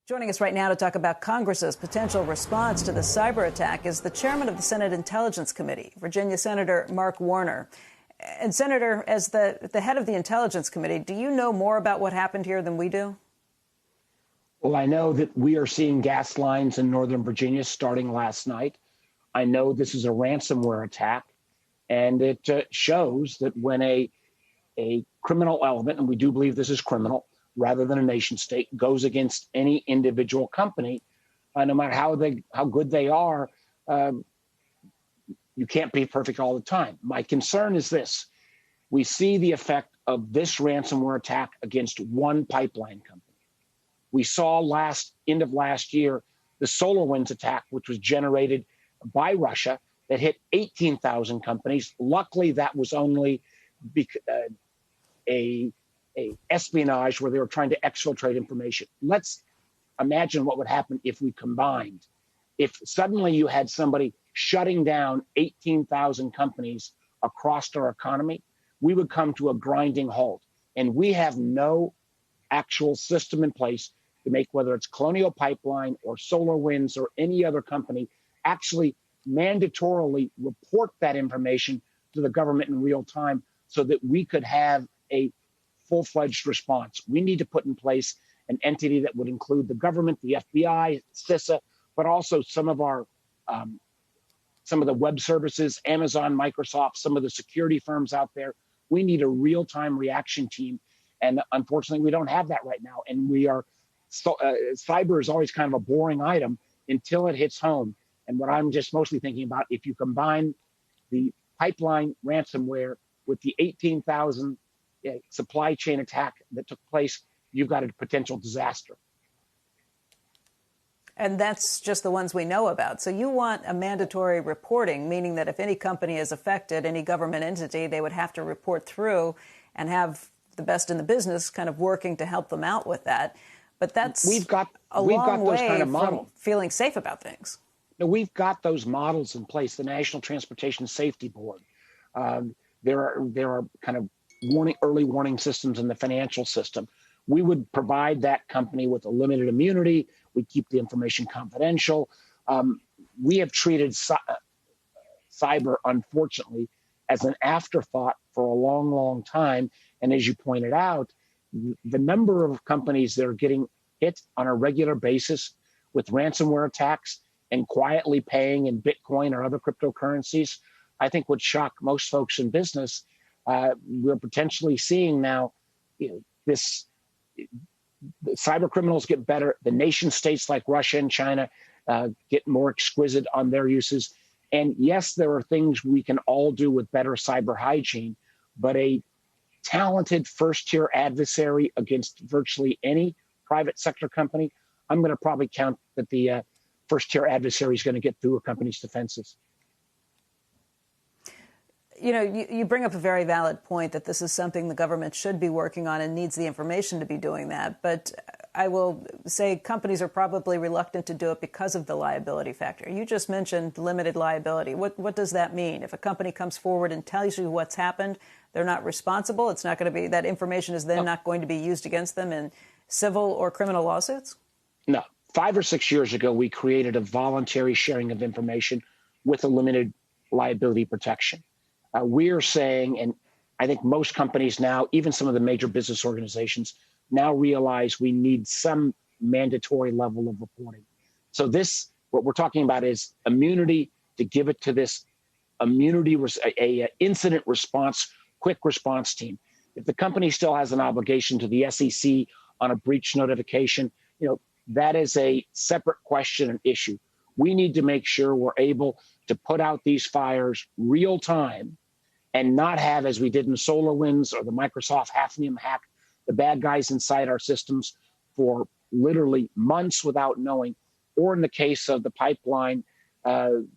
Joining us right now to talk about Congress's potential response to the cyber attack is the chairman of the Senate Intelligence Committee, Virginia Senator Mark Warner. And Senator, as the head of the Intelligence Committee, do you know more about what happened here than we do? Well, I know that we are seeing gas lines in Northern Virginia starting last night. I know this is a ransomware attack, and it shows that when a criminal element, and we do believe this is criminal, rather than a nation state, goes against any individual company, no matter how good they are, you can't be perfect all the time. My concern is this. We see the effect of this ransomware attack against one pipeline company. We saw end of last year, the SolarWinds attack, which was generated by Russia, that hit 18,000 companies. Luckily, that was only a espionage where they were trying to exfiltrate information. Let's imagine what would happen if we combined. If suddenly you had somebody shutting down 18,000 companies across our economy, we would come to a grinding halt. And we have no actual system in place to make, whether it's Colonial Pipeline or SolarWinds or any other company, actually mandatorily report that information to the government in real time so that we could have a full-fledged response. We need to put in place an entity that would include the government, the FBI, CISA, but also some of the web services, Amazon, Microsoft, some of the security firms out there. We need a real-time reaction team. And unfortunately, we don't have that right now. And cyber is always kind of a boring item until it hits home. And what I'm just mostly thinking about, if you combine the pipeline ransomware with the 18,000 supply chain attack that took place, you've got a potential disaster. And that's just the ones we know about. So you want a mandatory reporting, meaning that if any company is affected, any government entity, they would have to report through and have the best in the business kind of working to help them out with that. But that's we've got those kind of models. From feeling safe about things. No, we've got those models in place. The National Transportation Safety Board. There are kind of early warning systems in the financial system. We would provide that company with a limited immunity. We keep the information confidential. We have treated cyber, unfortunately, as an afterthought for a long, long time. And as you pointed out, the number of companies that are getting hit on a regular basis with ransomware attacks and quietly paying in Bitcoin or other cryptocurrencies, I think would shock most folks in business. We're potentially seeing now, the cyber criminals get better. The nation states like Russia and China get more exquisite on their uses. And yes, there are things we can all do with better cyber hygiene, but a talented first-tier adversary against virtually any private sector company, I'm going to probably count that the first-tier adversary is going to get through a company's defenses. You bring up a very valid point that this is something the government should be working on and needs the information to be doing that. But I will say companies are probably reluctant to do it because of the liability factor. You just mentioned limited liability. What does that mean? If a company comes forward and tells you what's happened, they're not responsible. It's not going to be, that information is then not going to be used against them in civil or criminal lawsuits? No. 5 or 6 years ago, we created a voluntary sharing of information with a limited liability protection. We're saying, and I think most companies now, even some of the major business organizations, now realize we need some mandatory level of reporting. So what we're talking about is immunity, to give it to this incident response, quick response team. If the company still has an obligation to the SEC on a breach notification, that is a separate question and issue. We need to make sure we're able to put out these fires real time and not have, as we did in SolarWinds or the Microsoft Hafnium hack, the bad guys inside our systems for literally months without knowing. Or in the case of the pipeline,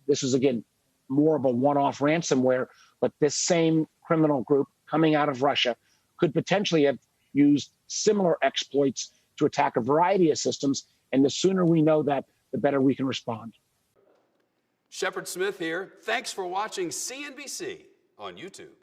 this is, again, more of a one-off ransomware, but this same criminal group coming out of Russia could potentially have used similar exploits to attack a variety of systems. And the sooner we know that, the better we can respond. Shepard Smith here. Thanks for watching CNBC on YouTube.